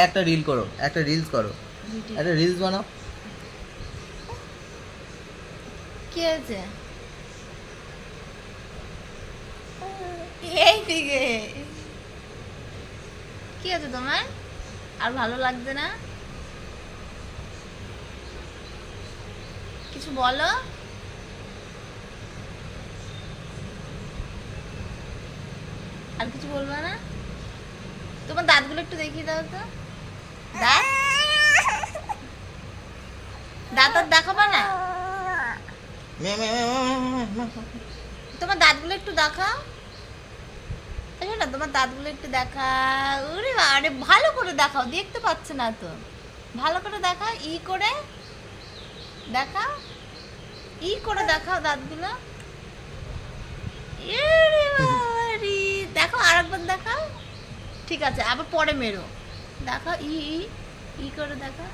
একটা রিল করো, একটা রিলস করো, একটা রিলস বানাও। কি হয়েছে? এই দিকে কি আছে তোমার? আর ভালো লাগছে না? কিছু বলো। আর কিছু বলবা না? তোমার দাঁতগুলো একটু দেখিয়ে দাও তো। দাঁত দাঁত আর দেখাবা না? তোমার দাঁতগুলো একটু দেখাও। আচ্ছা না, তোমার দাঁতগুলো একটু দেখাও। ওরে আরে ভালো করে দেখাও, দেখতে পাচ্ছে না তো। ভালো করে দেখাও, ই করে দেখাও, ই করে দেখাও দাঁতগুলো। দেখো আরেকবার দেখাও। ঠিক আছে, আবার পরে মেরো। দেখাও, ই ই ই করে দেখাও।